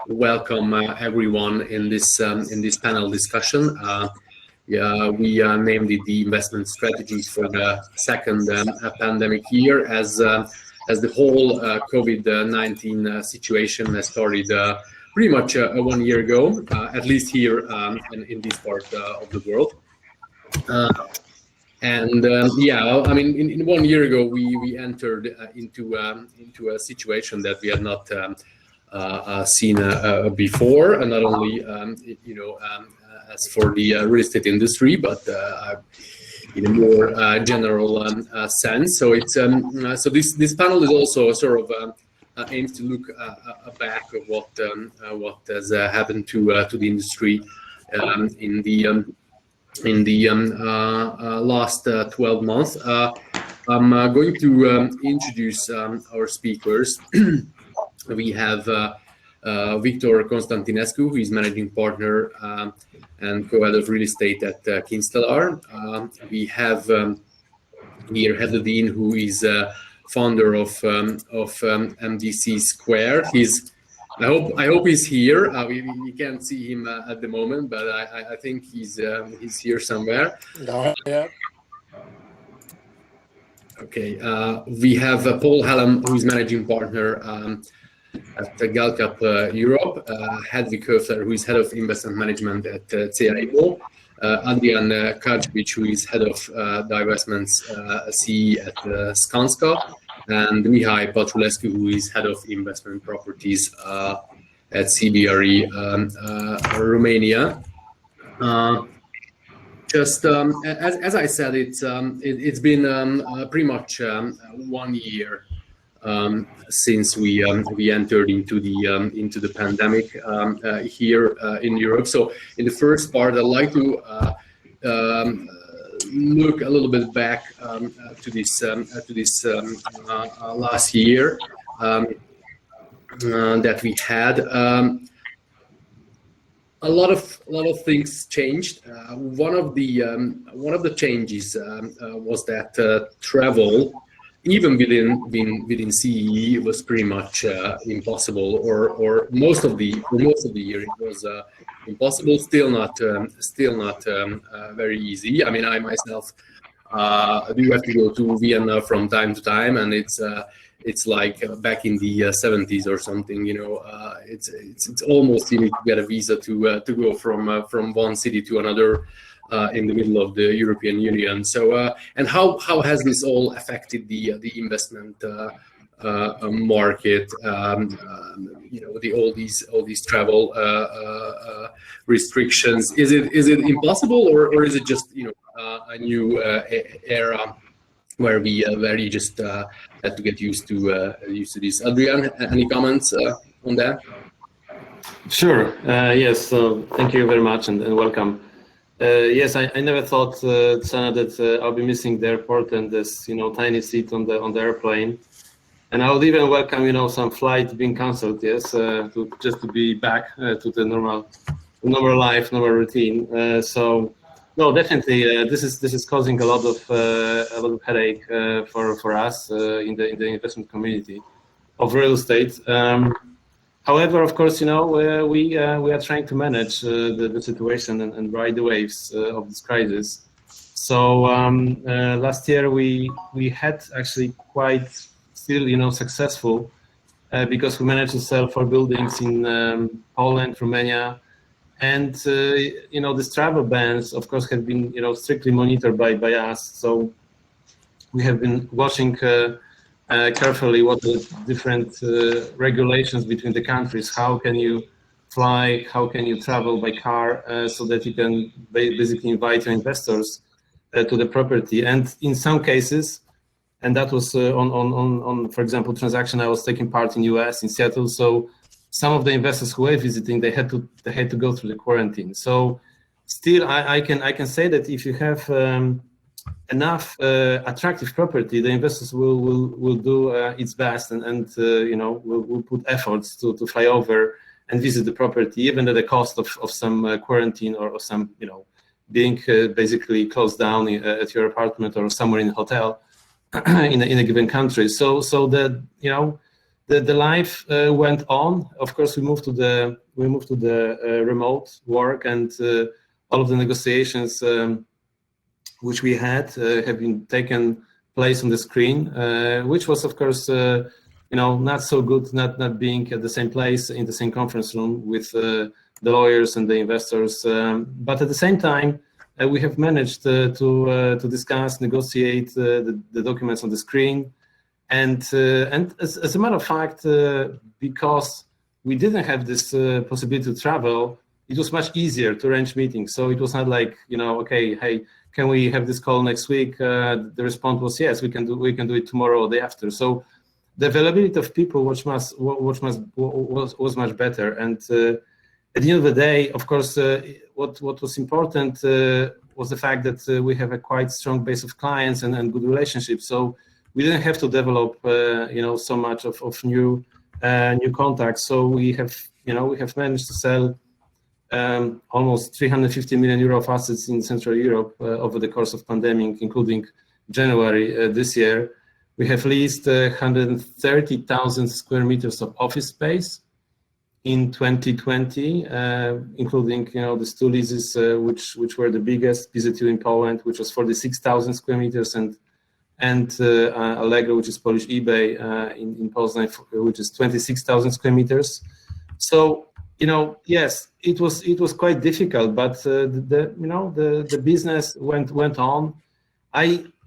welcome everyone in this panel discussion. We named it the investment strategies for the second pandemic year, as the whole COVID-19 situation has started pretty much 1 year ago, at least here in this part of the world. I mean, in 1 year ago, we entered into a situation that we had not seen before, and not only as for the real estate industry, but in a more general sense. So it's so this panel is also sort of aims to look back at what has happened to the industry in the last 12 months. I'm going to introduce our speakers. We have Victor Constantinescu, who is managing partner and co-head of real estate at Kinstellar. We have here Hadley, who is founder of MDC². I hope he's here. We can't see him at the moment, but I think he's here somewhere. Yeah. Okay. We have Paul Hallam, who is managing partner at GalCap Europe. Hedwig Höfler, who is head of investment management at CBRE. Adrian, Karczewicz, who is head of divestments CE at Skanska. And Mihai, Patrulescu, who is head of investment properties at CBRE Romania. Just as I said, it's been pretty much 1 year since we entered into the pandemic here in Europe. So in the first part, I'd like to look a little bit back to this last year that we had. A lot of things changed. One of the changes was that travel, even within CEE, was pretty much impossible, or most of the year it was impossible. Still not very easy. I mean, I myself do have to go to Vienna from time to time, and it's like back in the 70s or something. It's almost you need to get a visa to go from one city to another in the middle of the European Union. So and how has this all affected the investment market? All these travel restrictions. Is it impossible, or is it just a new era where you just had to get used to this? Adrian, any comments on that? Sure. Yes. So thank you very much and welcome. Yes, I never thought, Csanád, that I'll be missing the airport and this tiny seat on the airplane. And I would even welcome some flight being cancelled. Yes, just to be back to the normal life, normal routine. So no, definitely this is causing a lot of headache for us in the investment community of real estate. However, of course, we are trying to manage the situation and ride the waves of this crisis. So last year we had actually quite still successful because we managed to sell 4 buildings in Poland, Romania, and these travel bans, of course, have been strictly monitored by us. So we have been watching carefully what the different regulations between the countries. How can you fly? How can you travel by car so that you can basically invite your investors to the property? And in some cases, and that was on for example, transaction I was taking part in US, in Seattle. So some of the investors who were visiting, they had to go through the quarantine. So still, I can say that if you have enough attractive property, the investors will do its best and will put efforts to fly over and visit the property, even at the cost of some quarantine or some being basically closed down at your apartment or somewhere in a hotel in a given country. So the the life went on. Of course, we moved to the remote work, and all of the negotiations which we had have been taken place on the screen, which was, of course, not so good, not being at the same place in the same conference room with the lawyers and the investors. But at the same time, we have managed to discuss, negotiate the documents on the screen. And as a matter of fact, because we didn't have this possibility to travel, it was much easier to arrange meetings. So it was not like, okay, hey, can we have this call next week? The response was yes, we can do it tomorrow or the day after. So the availability of people was much better. And at the end of the day, of course, what was important was the fact that we have a quite strong base of clients and good relationships. So we didn't have to develop, so much of new contacts. So we have managed to sell almost 350 million euro of assets in Central Europe over the course of pandemic, including January this year. We have leased 130,000 square meters of office space in 2020, including the two leases which were the biggest, PZ2 in Poland, which was 46,000 square meters, and Allegro, which is Polish eBay in Poznań, which is 26,000 square meters. So yes, it was quite difficult, but the business went on.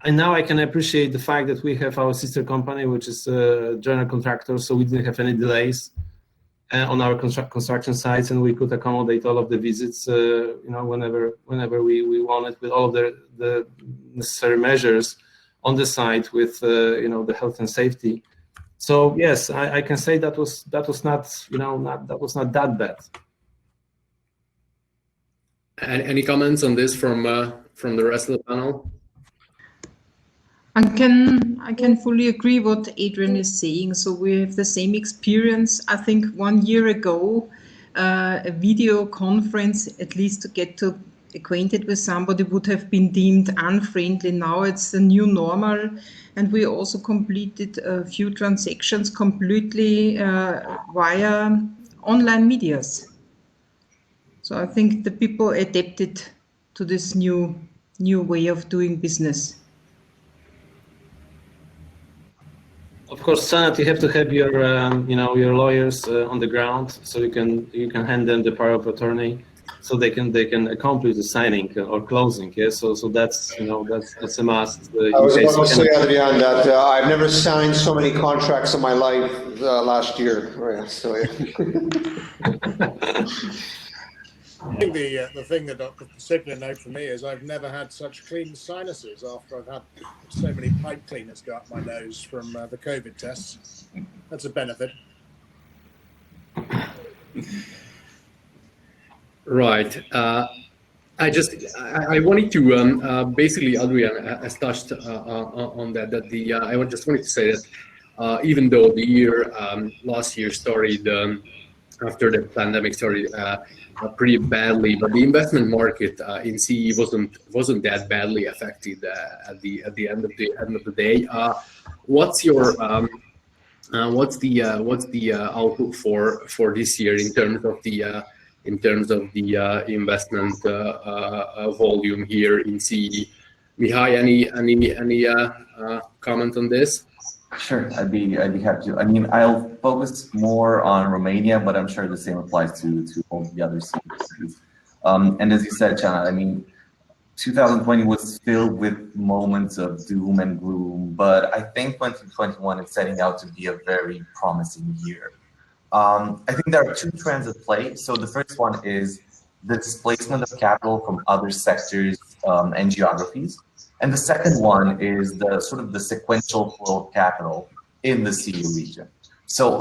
And now I can appreciate the fact that we have our sister company, which is a general contractor, so we didn't have any delays on our construction sites, and we could accommodate all of the visits, whenever we wanted, with all of the necessary measures on the site, with the health and safety. So yes, I can say that was not that bad. Any comments on this from the rest of the panel? I can fully agree what Adrian is saying. So we have the same experience. I think 1 year ago, a video conference, at least to get acquainted with somebody, would have been deemed unfriendly. Now it's the new normal, and we also completed a few transactions completely via online medias. So I think the people adapted to this new way of doing business. Of course, Csanád, you have to have your lawyers on the ground, so you can hand them the power of attorney, so they can accomplish the signing or closing. Yeah, so that's that's a must. I was about to say, Adrian, that I've never signed so many contracts in my life last year. Right, so yeah. I think the thing that of particular note for me is I've never had such clean sinuses after I've had so many pipe cleaners go up my nose from the COVID tests. That's a benefit. Right. I wanted to basically, Adrian has touched on that. I just wanted to say that even though the year last year started after the pandemic started pretty badly, but the investment market in CE wasn't that badly affected at the end of the day. What's the outlook for this year in terms of the investment volume here in CE? Mihai, any comment on this? Sure, I'd be happy to. I mean, I'll focus more on Romania, but I'm sure the same applies to all the other cities. And as you said, Csanád, I mean, 2020 was filled with moments of doom and gloom, but I think 2021 is setting out to be a very promising year. I think there are two trends at play. So the first one is the displacement of capital from other sectors and geographies. And the second one is the sort of the sequential flow of capital in the CE region. So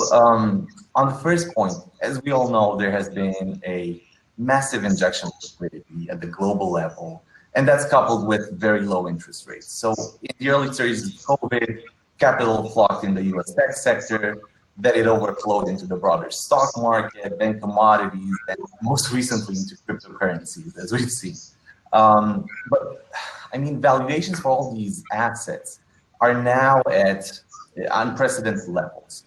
on the first point, as we all know, there has been a massive injection of liquidity at the global level, and that's coupled with very low interest rates. So in the early stages of COVID, capital flocked in the US tech sector, then it overflowed into the broader stock market, then commodities, and most recently into cryptocurrencies, as we've seen. But I mean, valuations for all these assets are now at unprecedented levels.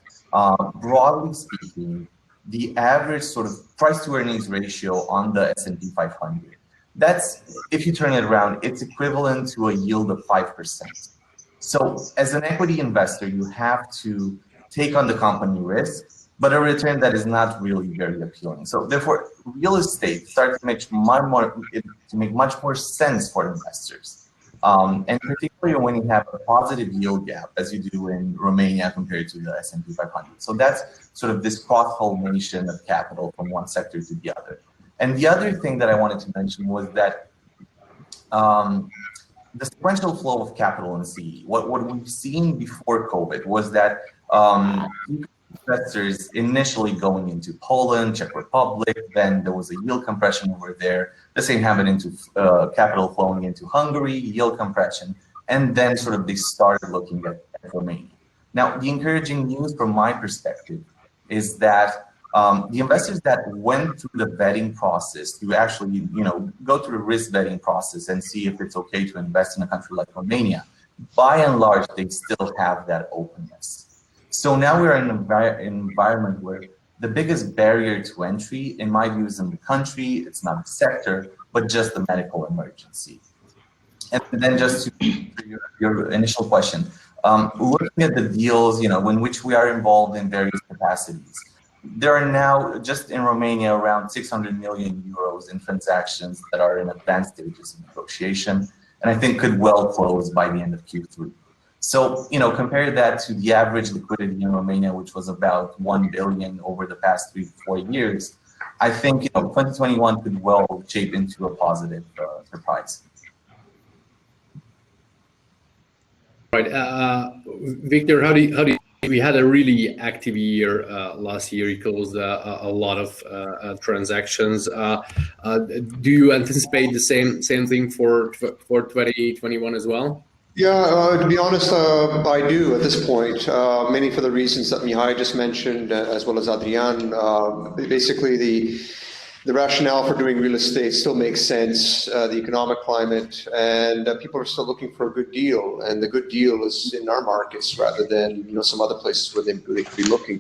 broadly speaking, the average sort of price to earnings ratio on the S&P 500, that's, if you turn it around, it's equivalent to a yield of 5%. So as an equity investor, you have to take on the company risk, but a return that is not really very appealing. So therefore, real estate starts to make much more sense for investors. And particularly when you have a positive yield gap, as you do in Romania compared to the S&P 500. So that's sort of this cross-pollination of capital from one sector to the other. And the other thing that I wanted to mention was that the sequential flow of capital in CE, what we've seen before COVID was that investors initially going into Poland, Czech Republic, then there was a yield compression over there. The same happened into capital flowing into Hungary, yield compression, and then sort of they started looking at Romania. Now, the encouraging news from my perspective is that the investors that went through the vetting process to actually, go through the risk vetting process and see if it's okay to invest in a country like Romania, by and large, they still have that openness. So now we're in an environment where the biggest barrier to entry, in my view, is in the country. It's not the sector, but just the medical emergency. And then just to your initial question, looking at the deals, in which we are involved in various capacities, there are now, just in Romania, around 600 million euros in transactions that are in advanced stages of negotiation, and I think could well close by the end of Q3. So, compare that to the average liquidity in Romania, which was about 1 billion over the past 3 to 4 years. I think, 2021 could well shape into a positive surprise. Right, Victor, how do you? We had a really active year last year. We closed a lot of transactions. Do you anticipate the same thing for 2021 as well? Yeah, to be honest, I do at this point, mainly for the reasons that Mihai just mentioned, as well as Adrian. Basically, the rationale for doing real estate still makes sense, the economic climate, and people are still looking for a good deal, and the good deal is in our markets rather than some other places where they could be looking.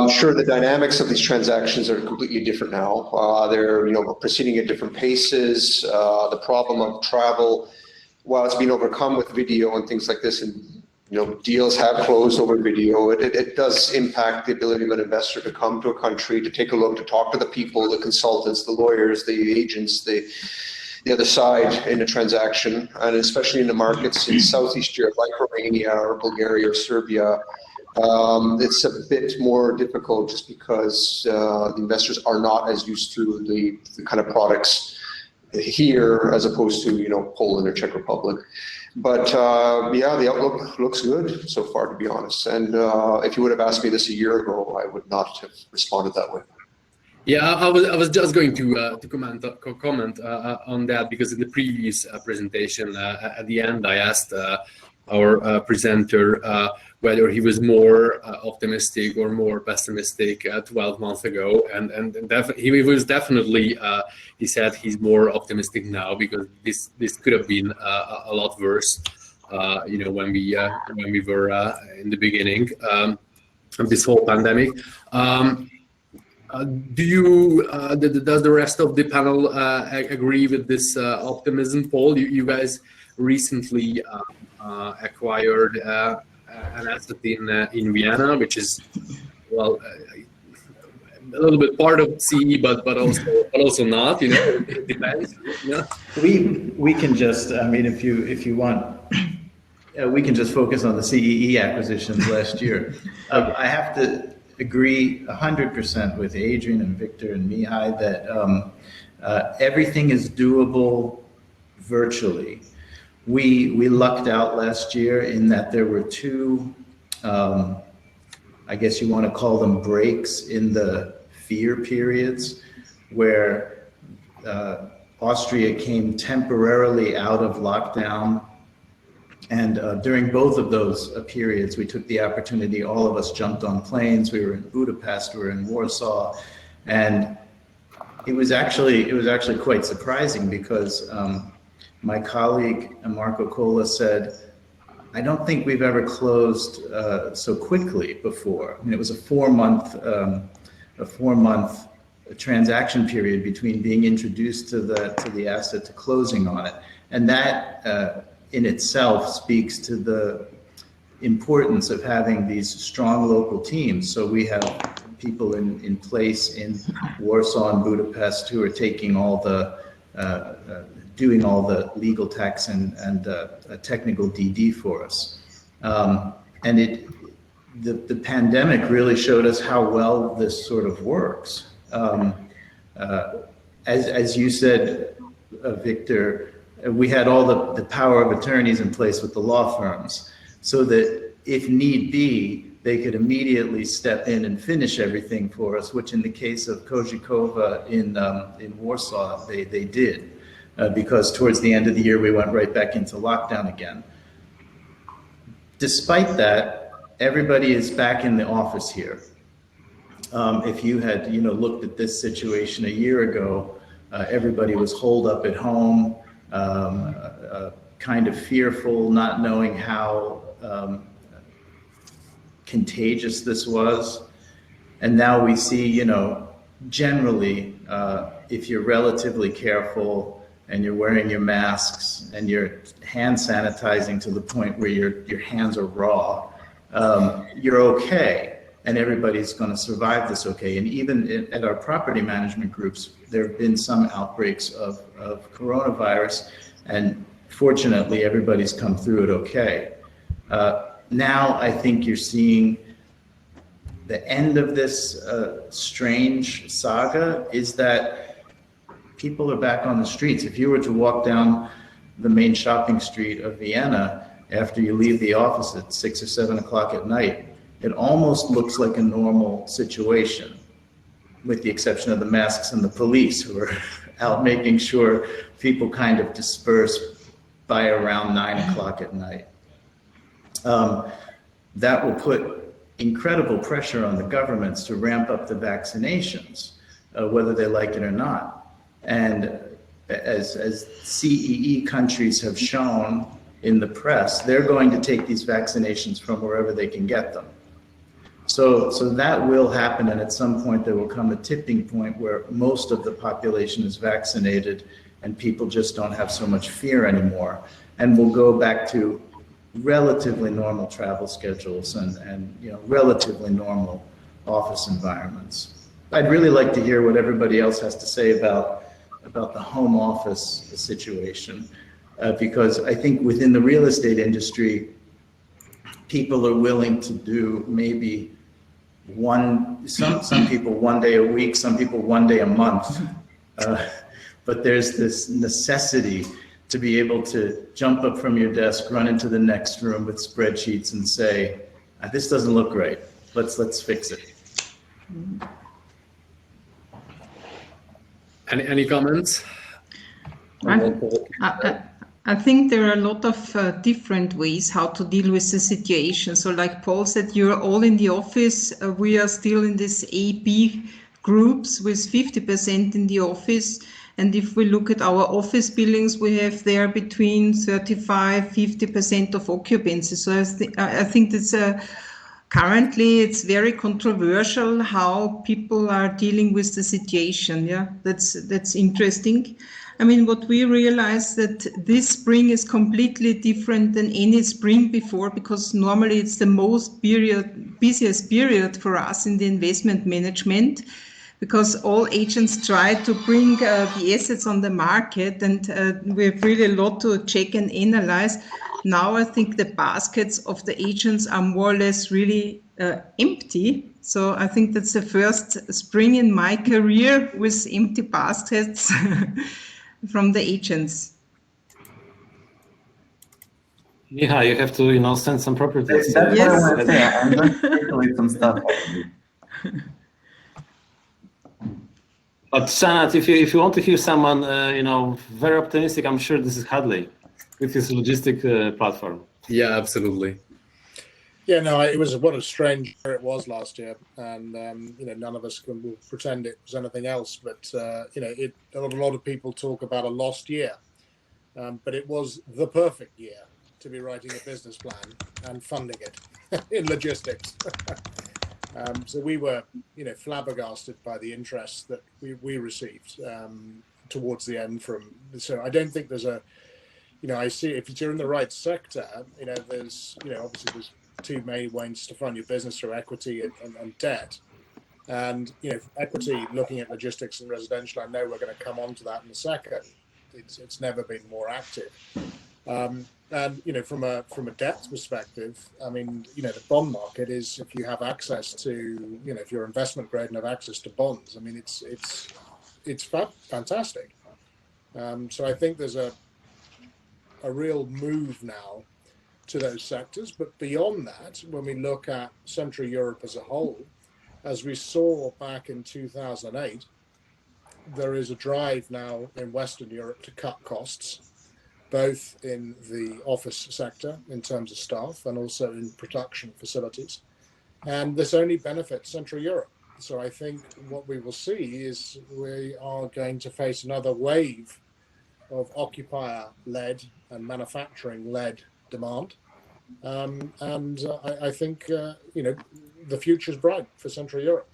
Sure, the dynamics of these transactions are completely different now. They're proceeding at different paces. The problem of travel, while it's been overcome with video and things like this, and deals have closed over video, it does impact the ability of an investor to come to a country, to take a look, to talk to the people, the consultants, the lawyers, the agents, the other side in a transaction, and especially in the markets in Southeast Europe, like Romania or Bulgaria or Serbia. It's a bit more difficult just because the investors are not as used to the kind of products here as opposed to Poland or Czech Republic. But yeah, the outlook looks good so far, to be honest. And if you would have asked me this a year ago, I would not have responded that way. Yeah, I was just going to comment on that, because in the previous presentation at the end I asked our presenter whether he was more optimistic or more pessimistic 12 months ago, and he was definitely he said he's more optimistic now, because this could have been a lot worse when we were in the beginning of this whole pandemic. Does the rest of the panel agree with this optimism? Paul, you guys recently acquired an asset in Vienna, which is a little bit part of CE, but also not. It depends. Yeah. We can just, if you want, we can just focus on the CEE acquisitions last year. I have to agree 100% with Adrian and Victor and Mihai that everything is doable virtually. We lucked out last year in that there were two, I guess you want to call them breaks in the fear periods, where Austria came temporarily out of lockdown. And during both of those periods, we took the opportunity, all of us jumped on planes. We were in Budapest, we were in Warsaw, and it was actually quite surprising, because my colleague Marco Cola said, I don't think we've ever closed so quickly before. I mean, it was a 4-month transaction period between being introduced to the asset to closing on it, and that in itself speaks to the importance of having these strong local teams. So we have people in place in Warsaw and Budapest who are taking all the doing all the legal tax and technical DD for us. And the pandemic really showed us how well this sort of works. As you said, Victor, we had all the power of attorneys in place with the law firms, so that if need be, they could immediately step in and finish everything for us, which in the case of Kozhikova in Warsaw, they did, because towards the end of the year, we went right back into lockdown again. Despite that, everybody is back in the office here. If you had, looked at this situation a year ago, everybody was holed up at home, kind of fearful, not knowing how contagious this was. And now we see, generally, if you're relatively careful and you're wearing your masks and you're hand sanitizing to the point where your hands are raw, you're okay. And everybody's going to survive this okay. And even at our property management groups, there have been some outbreaks of coronavirus, and fortunately, everybody's come through it okay. Now, I think you're seeing the end of this strange saga is that people are back on the streets. If you were to walk down the main shopping street of Vienna after you leave the office at 6 or 7 o'clock at night, it almost looks like a normal situation, with the exception of the masks and the police who are out making sure people kind of disperse by around 9 o'clock at night. That will put incredible pressure on the governments to ramp up the vaccinations, whether they like it or not. And as CEE countries have shown in the press, they're going to take these vaccinations from wherever they can get them. So that will happen, and at some point there will come a tipping point where most of the population is vaccinated and people just don't have so much fear anymore, and we'll go back to relatively normal travel schedules and relatively normal office environments. I'd really like to hear what everybody else has to say about the home office situation, because I think within the real estate industry, people are willing to do maybe some people 1 day a week, some people 1 day a month, but there's this necessity to be able to jump up from your desk, run into the next room with spreadsheets and say, this doesn't look right, let's fix it. Any comments? I think there are a lot of different ways how to deal with the situation. So like Paul said, you're all in the office. We are still in this AB groups with 50% in the office. And if we look at our office buildings, we have there between 35–50% of occupancy. So I think that's currently it's very controversial how people are dealing with the situation. Yeah, that's interesting. I mean, what we realize that this spring is completely different than any spring before, because normally it's the most busiest period for us in the investment management, because all agents try to bring the assets on the market, and we have really a lot to check and analyze. Now I think the baskets of the agents are more or less really empty. So I think that's the first spring in my career with empty baskets from the agents. Mihai, you have to send some properties. That's Yes. what I want to say. I'm going to circulate some stuff. But Csanád, if you want to hear someone very optimistic, I'm sure this is Hadley with his logistic platform. Yeah, absolutely. Yeah, no, what a strange year it was last year, and none of us can pretend it was anything else. But a lot of people talk about a lost year, but it was the perfect year to be writing a business plan and funding it in logistics. So we were, flabbergasted by the interest that we received towards the end from. So I don't think there's I see if you're in the right sector, there's, obviously there's two main ways to fund your business through equity and debt. And, equity, looking at logistics and residential, I know we're going to come on to that in a second. It's never been more active. And, from a debt perspective, I mean, the bond market is, if you have access to, if you're investment grade and have access to bonds, I mean, it's fantastic. So I think there's a real move now to those sectors. But beyond that, when we look at Central Europe as a whole, as we saw back in 2008, there is a drive now in Western Europe to cut costs, both in the office sector in terms of staff and also in production facilities. And this only benefits Central Europe. So I think what we will see is we are going to face another wave of occupier-led and manufacturing-led demand. I think, the future is bright for Central Europe.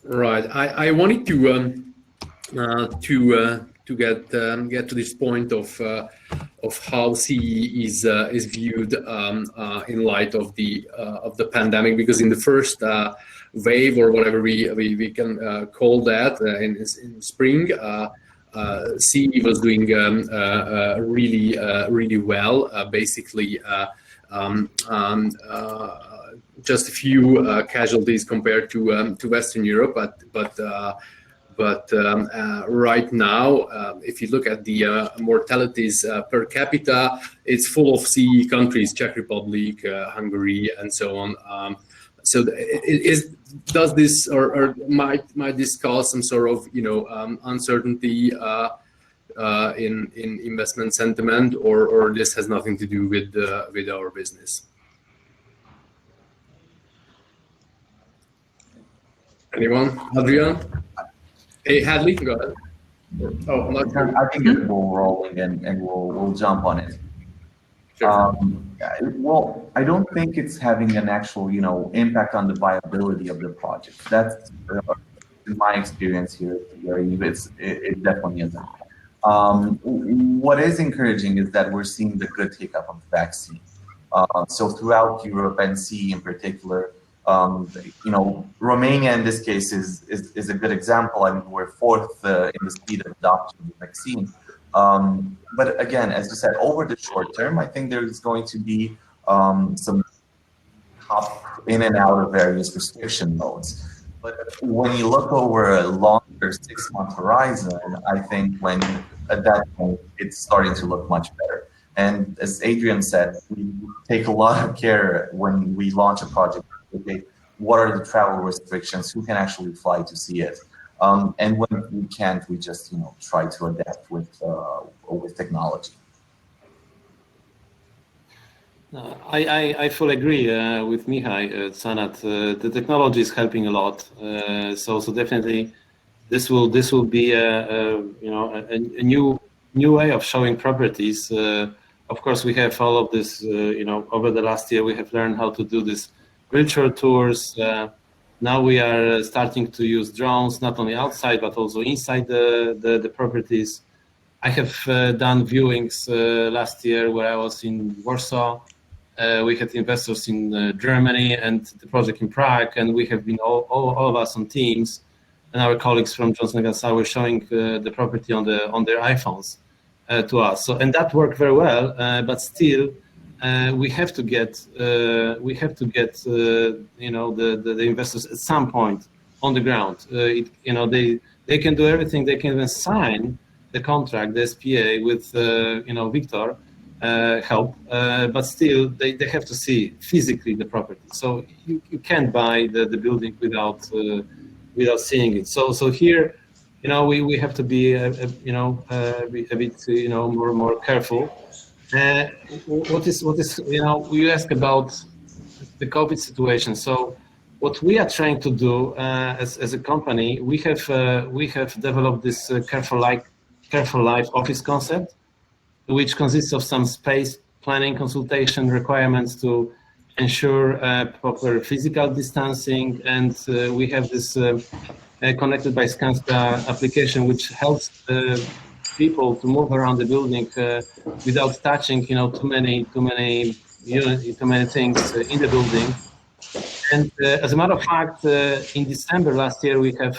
Right. I wanted to get to this point of how CEE is viewed in light of the pandemic, because in the first wave, or whatever we can call that, in spring, CEE was doing really well. Basically, just a few casualties compared to Western Europe, but right now, if you look at the mortalities per capita, it's full of CEE countries, Czech Republic, Hungary, and so on. So does this or might this cause some sort of uncertainty in investment sentiment, or this has nothing to do with our business? Anyone? Adrian? Hey, Hadley, go ahead. Oh, I think we're rolling and we'll jump on it. Sure. Well, I don't think it's having an actual, impact on the viability of the project. That's in my experience here at CBRE, it definitely isn't. What is encouraging is that we're seeing the good take-up of the vaccine. So throughout Europe and CEE in particular, Romania in this case is a good example. I mean, we're fourth in the speed of adoption of the vaccine. But again, as you said, over the short term, I think there's going to be some hop in and out of various restriction modes. But when you look over a longer 6-month horizon, I think at that point, it's starting to look much better. And as Adrian said, we take a lot of care when we launch a project. Okay, what are the travel restrictions? Who can actually fly to see it? And when we can't, we just try to adapt with technology. I fully agree with Mihai, Csanád. The technology is helping a lot. So definitely, this will be a new way of showing properties. Of course, we have all of this. Over the last year, we have learned how to do this virtual tours. Now we are starting to use drones, not only outside, but also inside the properties. I have done viewings last year where I was in Warsaw. We had investors in Germany and the project in Prague, and we have been all of us on Teams, and our colleagues from Johnson & Johnson were showing the property on their iPhones to us. So, and that worked very well, but still, we have to get the investors at some point on the ground. They can do everything. They can even sign the contract, the SPA with Victor help, but still they have to see physically the property. So you can't buy the building without seeing it. So here, we have to be a bit more careful. What is you ask about the COVID situation. So what we are trying to do as a company, we have developed this careful life office concept, which consists of some space planning consultation requirements to ensure proper physical distancing, and we have this connected by Skanska application, which helps people to move around the building without touching, too many things in the building. And as a matter of fact, in December last year, we have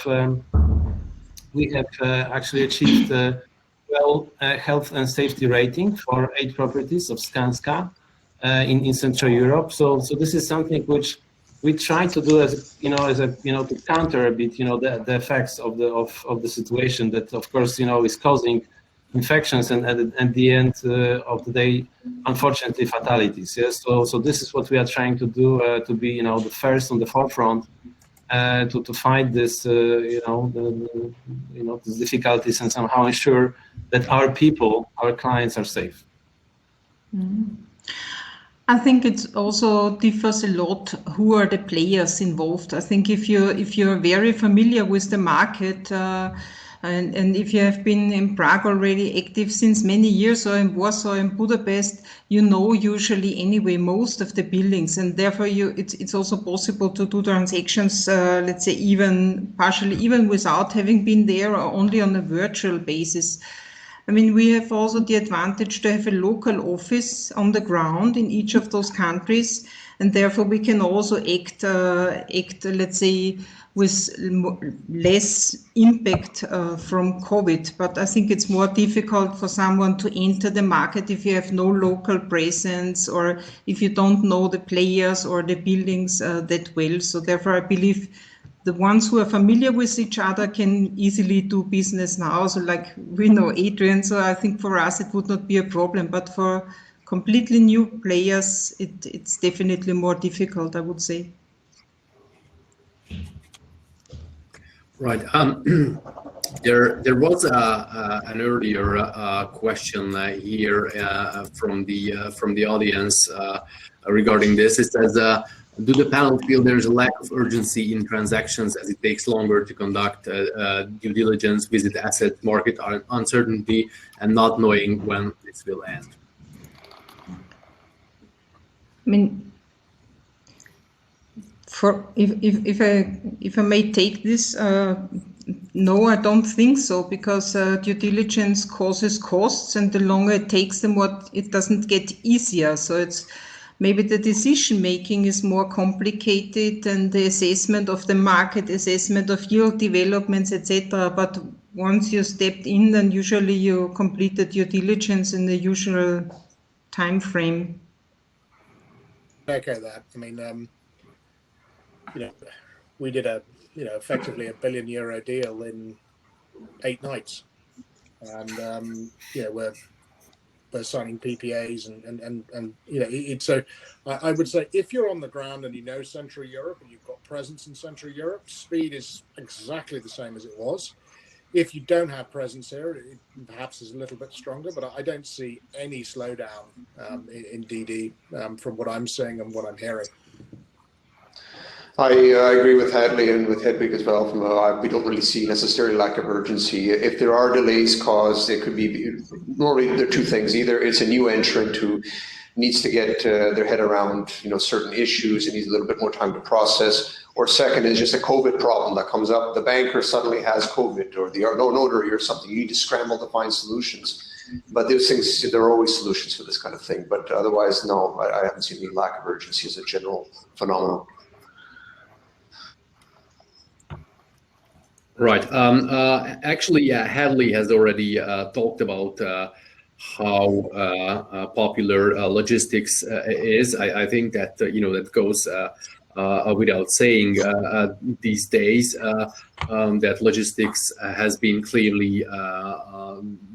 actually achieved health and safety rating for 8 properties of Skanska in Central Europe. So this is something which we try to do to counter a bit, the effects of the situation that, of course, is causing infections and at the end of the day, unfortunately, fatalities. Yes. So this is what we are trying to do to be, the first on the forefront to fight this, these difficulties and somehow ensure that our people, our clients, are safe. Mm-hmm. I think it also differs a lot who are the players involved. I think if you're very familiar with the market and if you have been in Prague already active since many years, or in Warsaw and Budapest, usually anyway most of the buildings, and therefore it's also possible to do transactions, let's say even partially, even without having been there or only on a virtual basis. I mean, we have also the advantage to have a local office on the ground in each of those countries, and therefore we can also act, let's say, with less impact from COVID. But I think it's more difficult for someone to enter the market if you have no local presence or if you don't know the players or the buildings that well. So therefore, I believe the ones who are familiar with each other can easily do business now. So like we know Adrian, so I think for us it would not be a problem. But for completely new players, it's definitely more difficult, I would say. Right. There was an earlier question here from the audience regarding this. It says, do the panel feel there's a lack of urgency in transactions as it takes longer to conduct due diligence, visit asset market uncertainty, and not knowing when this will end? I mean, if I may take this, no, I don't think so, because due diligence causes costs, and the longer it takes, the more it doesn't get easier. So it's maybe the decision making is more complicated, and the assessment of the market, assessment of yield developments, etc. But once you stepped in, then usually you complete the due diligence in the usual time frame. Echo that. I mean, we did effectively $1 billion deal in 8 nights, and we're signing PPAs and so I would say if you're on the ground and you know Central Europe and you've got presence in Central Europe, speed is exactly the same as it was. If you don't have presence here, it perhaps is a little bit stronger, but I don't see any slowdown in DD from what I'm seeing and what I'm hearing. I agree with Hadley and with Hedwig as well. We don't really see necessarily lack of urgency. If there are delays caused, it could be, normally there are 2 things. Either it's a new entrant who needs to get their head around certain issues and needs a little bit more time to process, or second is just a COVID problem that comes up. The banker suddenly has COVID, or the notary or something. You need to scramble to find solutions. But those things, there are always solutions for this kind of thing. But otherwise, no, I haven't seen any lack of urgency as a general phenomenon. Right. Actually, Hadley has already talked about how popular logistics is. I think that that goes without saying these days. That logistics has been clearly,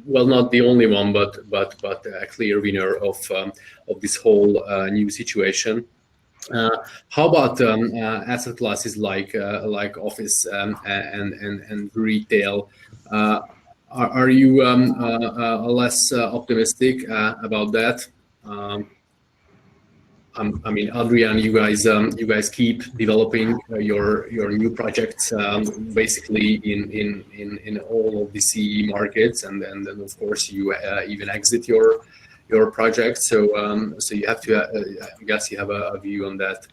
well, not the only one, but a clear winner of this whole new situation. How about asset classes like office and retail? Are you less optimistic about that? I mean, Adrian, you guys keep developing your new projects basically in all of the CE markets, and then of course you even exit your project. So you have to, I guess you have a view on that.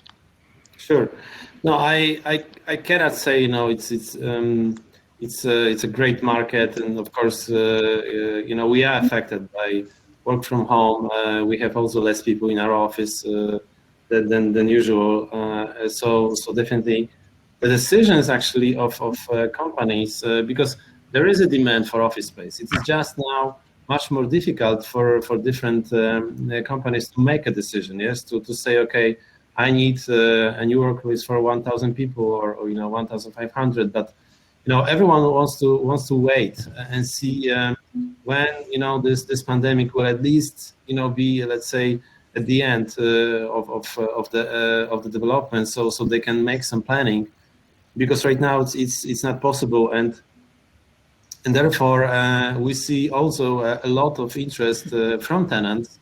Sure. No, I cannot say, you know, it's a great market, and of course, you know, we are affected by work from home. We have also less people in our office than usual. So definitely, the decisions actually of companies, because there is a demand for office space. It is just now much more difficult for different companies to make a decision. Yes, to say, okay, I need a new workplace for 1,000 people or you know 1,500, but you know everyone wants to wait and see when you know this pandemic will at least you know be, let's say, at the end of the development, so they can make some planning, because right now it's not possible, and therefore we see also a lot of interest from tenants.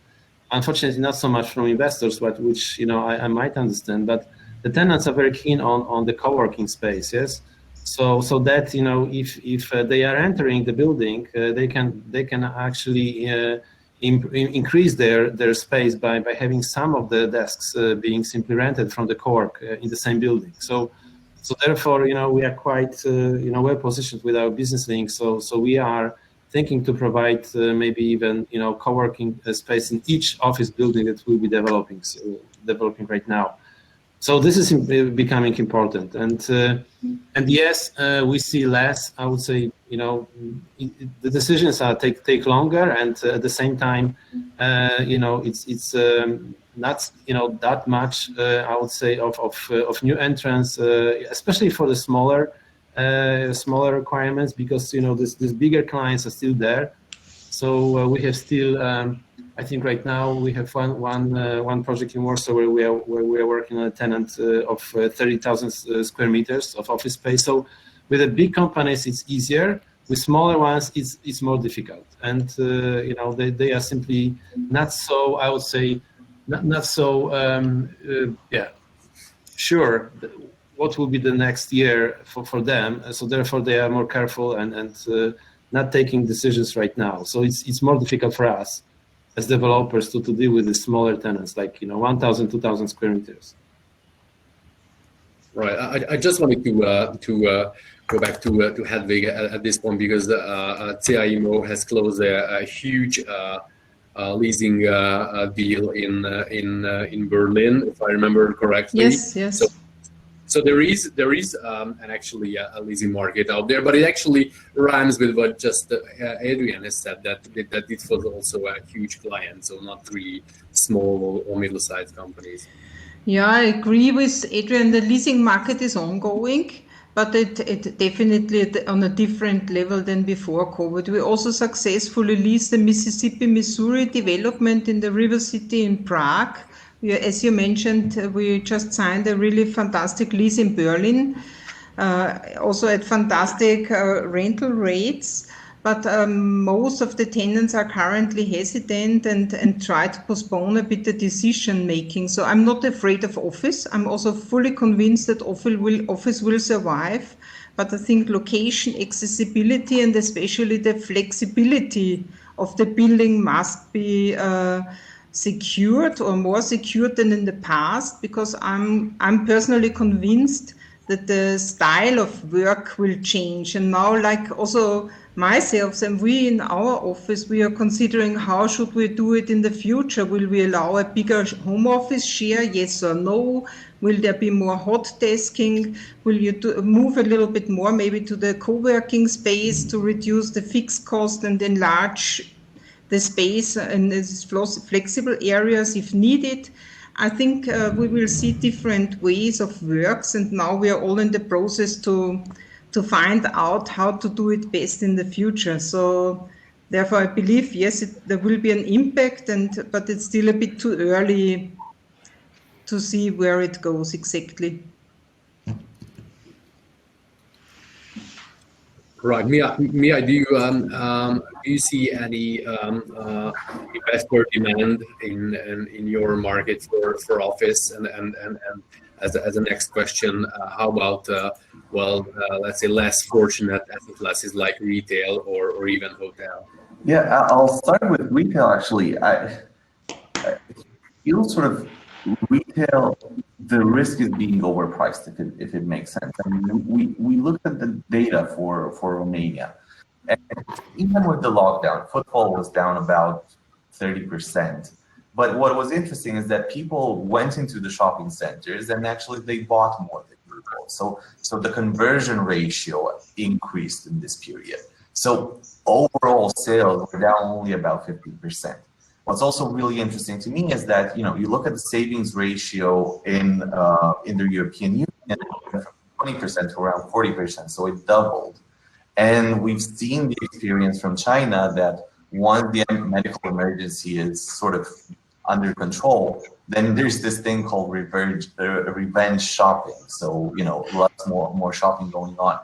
Unfortunately, not so much from investors, but which you know I might understand. But the tenants are very keen on the co-working space. Yes, so that you know if they are entering the building, they can actually increase their space by having some of the desks being simply rented from the co-work in the same building. So therefore, you know, we are quite you know well positioned with our business link. So we are thinking to provide maybe even you know co-working space in each office building that we'll be developing right now. So this is becoming important, and yes, we see less. I would say you know the decisions are take longer, and at the same time, you know it's not you know that much. I would say of new entrants, especially for the smaller requirements, because you know these bigger clients are still there. So we have still I think right now we have one project in Warsaw where we are working on a tenant of 30,000 square meters of office space. So with the big companies it's easier. With smaller ones it's more difficult, and you know they are simply not so, I would say, not so sure what will be the next year for them. So therefore they are more careful and not taking decisions right now. So it's more difficult for us as developers to deal with the smaller tenants, like, you know, 1,000, 2,000 square meters. Right. I just wanted to go back to Hedwig at this point, because Immo has closed a huge leasing deal in Berlin, if I remember correctly. Yes. So there is actually a leasing market out there, but it actually rhymes with what just Adrian has said, that this was also a huge client, so not really small or middle-sized companies. Yeah, I agree with Adrian. The leasing market is ongoing, but it definitely on a different level than before COVID. We also successfully leased the Mississippi, Missouri development in the River City in Prague. As you mentioned, we just signed a really fantastic lease in Berlin, also at fantastic rental rates. But most of the tenants are currently hesitant and try to postpone a bit the decision making. So I'm not afraid of office. I'm also fully convinced that office will survive. But I think location, accessibility, and especially the flexibility of the building must be secured, or more secured than in the past, because I'm personally convinced that the style of work will change. And now, like also myself and we in our office, we are considering how should we do it in the future. Will we allow a bigger home office share, yes or no? Will there be more hot desking? Will you move a little bit more maybe to the co-working space to reduce the fixed cost and enlarge the space and these flexible areas if needed? I think we will see different ways of works, and now we are all in the process to find out how to do it best in the future. So therefore I believe, yes, there will be an impact, but it's still a bit too early to see where it goes exactly. Right, Mihai, do you see any investor demand in your market for office? And as a next question, how about let's say less fortunate asset classes like retail or even hotel? Yeah, I'll start with retail. Actually, I feel sort of retail, the risk is being overpriced, if it makes sense. I mean, we looked at the data for Romania, and even with the lockdown, footfall was down about 30%. But what was interesting is that people went into the shopping centers and actually they bought more than usual. So the conversion ratio increased in this period. So overall sales were down only about 50%. What's also really interesting to me is that, you look at the savings ratio in the European Union, from 20% to around 40%, so it doubled. And we've seen the experience from China that once the medical emergency is sort of under control, then there's this thing called revenge shopping. So, lots more shopping going on.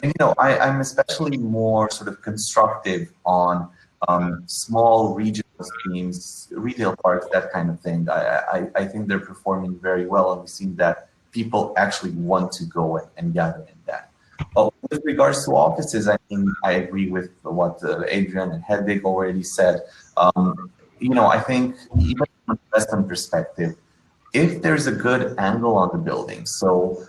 And, I'm especially more sort of constructive on small regional schemes, retail parks, that kind of thing. I think they're performing very well, and we've seen that people actually want to go and gather in that. But with regards to offices, I agree with what Adrian and Hedwig already said. I think even from an investment perspective, if there's a good angle on the building, so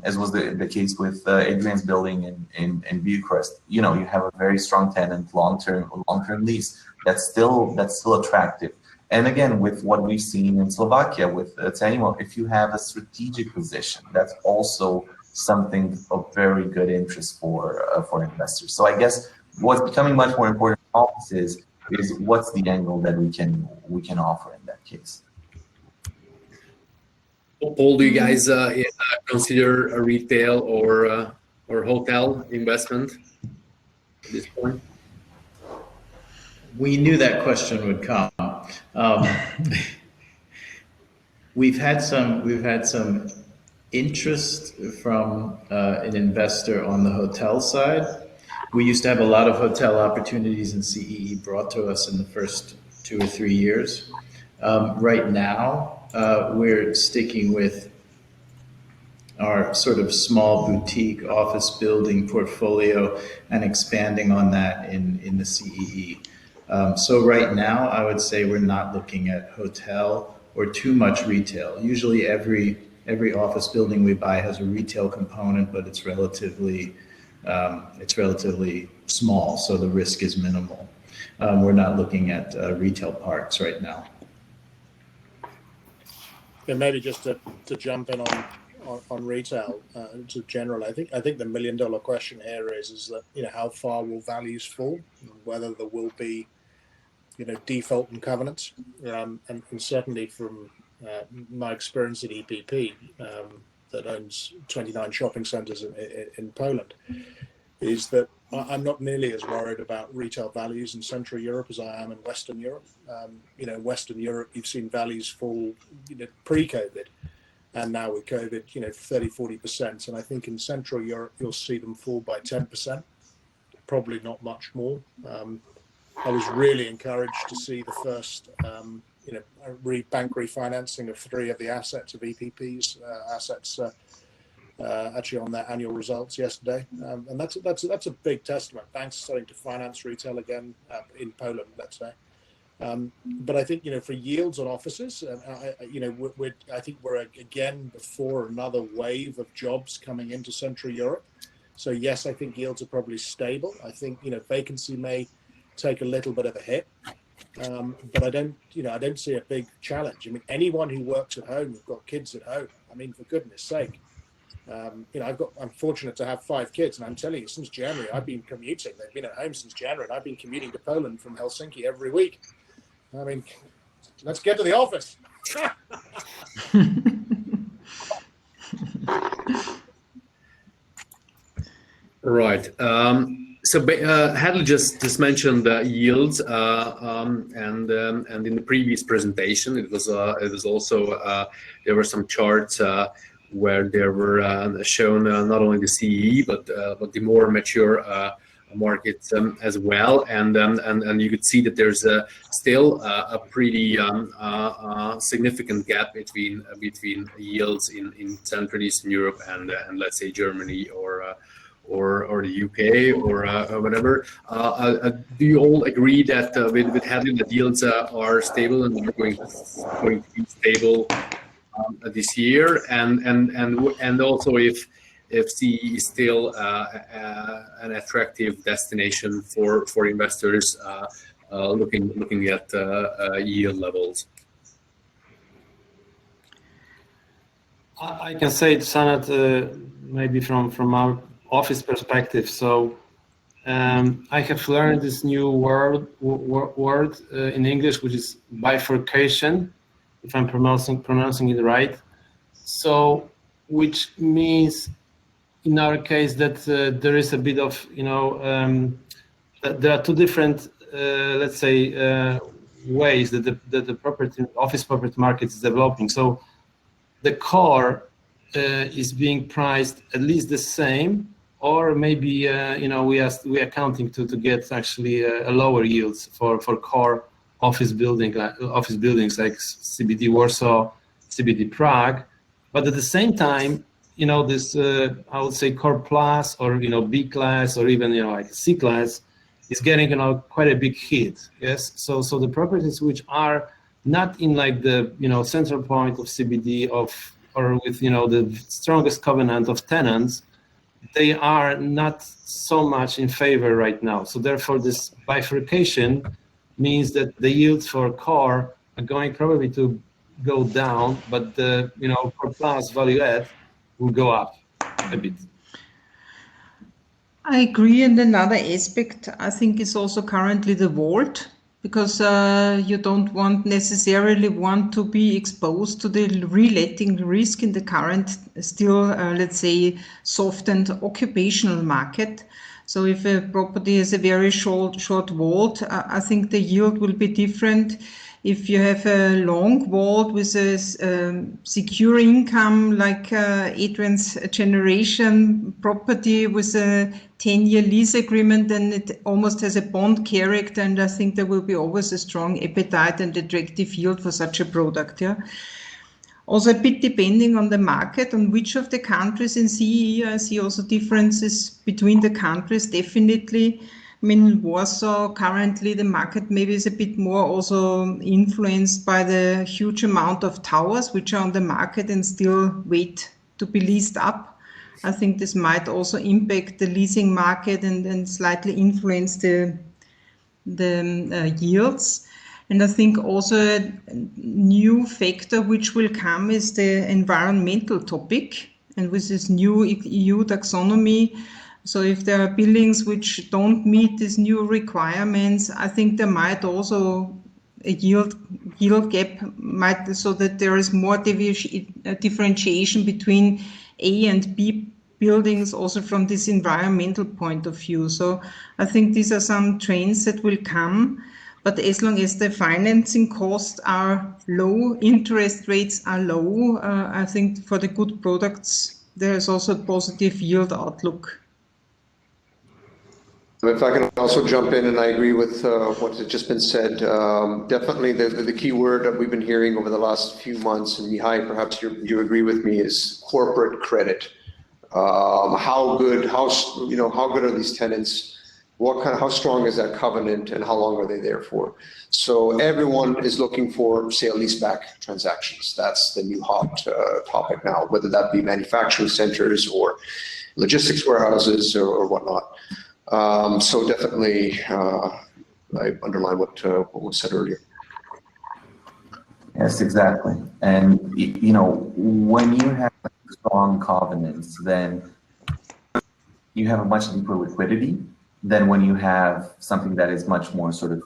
as was the case with Adrian's building in Bucharest, you have a very strong tenant, long-term lease, that's still attractive. And again, with what we've seen in Slovakia with Immo, if you have a strategic position, that's also something of very good interest for investors. So I guess what's becoming much more important in offices is what's the angle that we can offer in that case. Paul, do you guys consider a retail or hotel investment at this point? We knew that question would come. We've had some interest from an investor on the hotel side. We used to have a lot of hotel opportunities in CEE brought to us in the first 2 or 3 years. Right now, we're sticking with our sort of small boutique office building portfolio and expanding on that in the CEE. So right now, I would say we're not looking at hotel or too much retail. Usually every office building we buy has a retail component, but it's relatively small, so the risk is minimal. We're not looking at retail parks right now. And maybe just to jump in on retail, to general, I think the $1 million question here is that how far will values fall, whether there will be default and covenants, and certainly from my experience at EPP, that owns 29 shopping centers in Poland, is that I'm not nearly as worried about retail values in Central Europe as I am in Western Europe. Western Europe, you've seen values fall, pre-COVID, and now with COVID, 30-40%. And I think in Central Europe, you'll see them fall by 10%, probably not much more. I was really encouraged to see the first, bank refinancing of 3 of the assets of EPP's assets, actually on their annual results yesterday, and that's a big testament. Banks starting to finance retail again in Poland, let's say. But I think for yields on offices, I think we're again before another wave of jobs coming into Central Europe. So yes, I think yields are probably stable. I think vacancy may take a little bit of a hit, but I don't see a big challenge. I mean, anyone who works at home, who've got kids at home, I mean, for goodness sake. I'm fortunate to have 5 kids, and I'm telling you, since January, I've been commuting. They've been at home since January, and I've been commuting to Poland from Helsinki every week. I mean, let's get to the office. Right. So Hadley just mentioned yields, and in the previous presentation, it was also there were some charts where there were shown not only the CEE but the more mature markets as well, and you could see that there's still a pretty significant gap between yields in Central Eastern Europe and let's say Germany or the UK or whatever. Do you all agree that with Hadley that yields are stable and are going to be stable this year, and also if CE is still an attractive destination for investors looking at yield levels? I can say, Csanád, maybe from our office perspective. So I have learned this new word in English, which is bifurcation, if I'm pronouncing it right. So, which means, in our case, that there is a bit of, that there are two different, let's say, ways that the office property market is developing. So the core is being priced at least the same, or maybe we are counting to get actually a lower yields for core office buildings like CBD Warsaw, CBD Prague, but at the same time, this I would say core plus or B class or even like C class is getting quite a big hit. Yes, so the properties which are not in like the central point of CBD or with the strongest covenant of tenants, they are not so much in favor right now. So therefore, this bifurcation means that the yields for core are going probably to go down, but the core plus value add will go up a bit. I agree, and another aspect I think is also currently the vault, because you don't necessarily want to be exposed to the reletting risk in the current still, let's say, softened occupational market. So if a property has a very short vault, I think the yield will be different. If you have a long vault with a secure income, like Adrian's generation property with a 10-year lease agreement, then it almost has a bond character, and I think there will be always a strong appetite and attractive yield for such a product. Yeah. Also a bit depending on the market, on which of the countries in CEE, I see also differences between the countries, definitely. I mean, Warsaw, currently the market maybe is a bit more also influenced by the huge amount of towers which are on the market and still wait to be leased up. I think this might also impact the leasing market and slightly influence the yields. And I think also a new factor which will come is the environmental topic. And with this new EU taxonomy, so if there are buildings which don't meet these new requirements, I think there might also a yield gap so that there is more differentiation between A and B buildings also from this environmental point of view. So I think these are some trends that will come. But as long as the financing costs are low, interest rates are low, I think for the good products, there is also a positive yield outlook. If I can also jump in, and I agree with what has just been said, definitely the key word that we've been hearing over the last few months, and Mihai, perhaps you agree with me, is corporate credit. How good are these tenants? How strong is that covenant, and how long are they there for? So everyone is looking for sale-leaseback transactions. That's the new hot topic now, whether that be manufacturing centers or logistics warehouses or whatnot. So definitely, I underline what was said earlier. Yes, exactly. And when you have strong covenants, then you have a much deeper liquidity than when you have something that is much more sort of,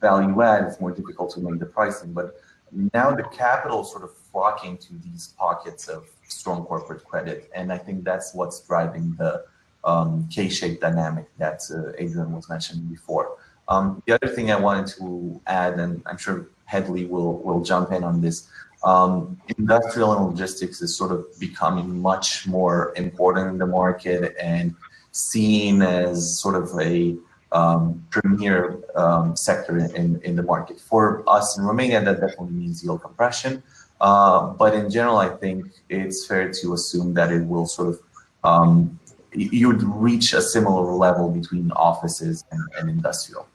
value add. It's more difficult to make the pricing. But now the capital sort of flocking to these pockets of strong corporate credit, and I think that's what's driving the K-shaped dynamic that Adrian was mentioning before. The other thing I wanted to add, and I'm sure Hadley will jump in on this, Industrial and logistics is sort of becoming much more important in the market and seen as sort of a premier sector in the market. For us in Romania, that definitely means yield compression. But in general, I think it's fair to assume that it will sort of, you'd reach a similar level between offices and industrial.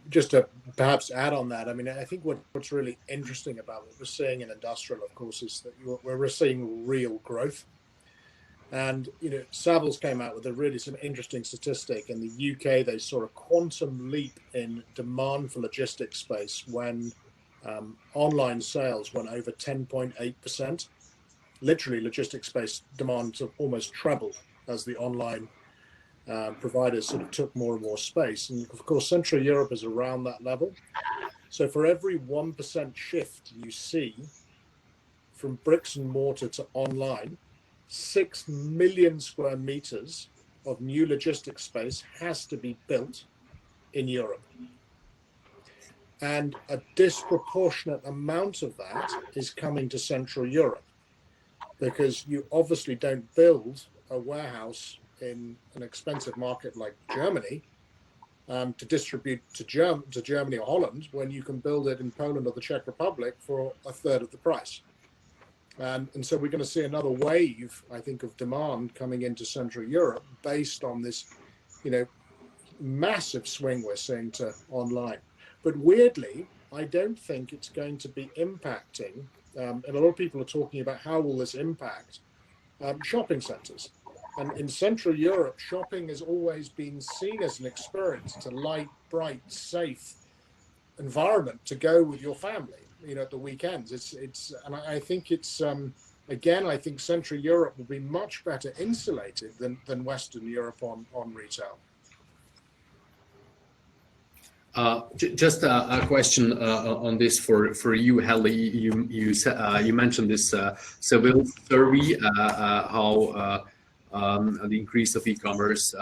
Just to perhaps add on that, I mean, I think what's really interesting about what we're seeing in industrial, of course, is that we're seeing real growth. And, you know, Savills came out with some interesting statistic. In the UK, they saw a quantum leap in demand for logistics space when online sales went over 10.8%. Literally, logistics space demand sort of almost trebled as the online providers sort of took more and more space. And of course, Central Europe is around that level. So for every 1% shift you see from bricks and mortar to online, 6 million square meters of new logistics space has to be built in Europe. And a disproportionate amount of that is coming to Central Europe, because you obviously don't build a warehouse in an expensive market like Germany to distribute to Germany or Holland when you can build it in Poland or the Czech Republic for a third of the price. And so we're going to see another wave, I think, of demand coming into Central Europe based on this, you know, massive swing we're seeing to online. But weirdly, I don't think it's going to be impacting, and a lot of people are talking about how will this impact shopping centres. And in Central Europe, shopping has always been seen as an experience. It's a light, bright, safe environment to go with your family, you know, at the weekends. And I think it's, again, I think Central Europe will be much better insulated than Western Europe on retail. Just a question on this for you, Hadley. You mentioned this Savills survey, how the increase of e-commerce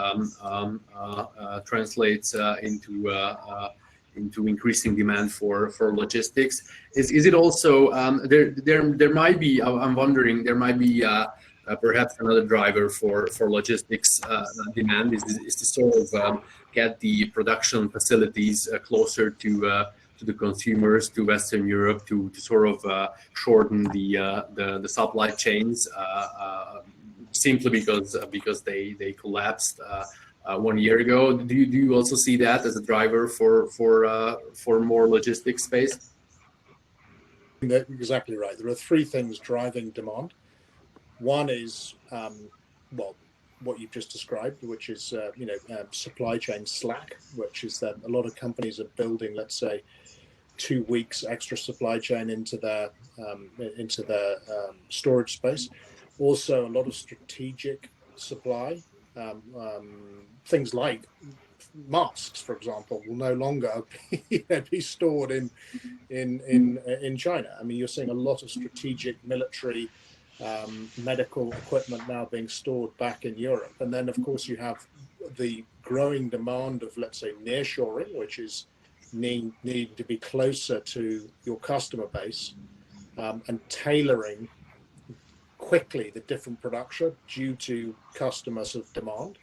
translates into increasing demand for logistics. Is it also there might be, I'm wondering, there might be perhaps another driver for logistics demand is to sort of get the production facilities closer to the consumers, to Western Europe, to sort of shorten the supply chains, simply because they collapsed 1 year ago. Do you also see that as a driver for more logistics space? That's exactly right. There are three things driving demand. One is what you've just described, which is supply chain slack, which is that a lot of companies are building, let's say, 2 weeks extra supply chain into their storage space. Also, a lot of strategic supply, things like masks, for example, will no longer be stored in China. I mean, you're seeing a lot of strategic military medical equipment now being stored back in Europe. And then, of course, you have the growing demand of, let's say, nearshoring, which is needing to be closer to your customer base and tailoring quickly the different production due to customers of demand.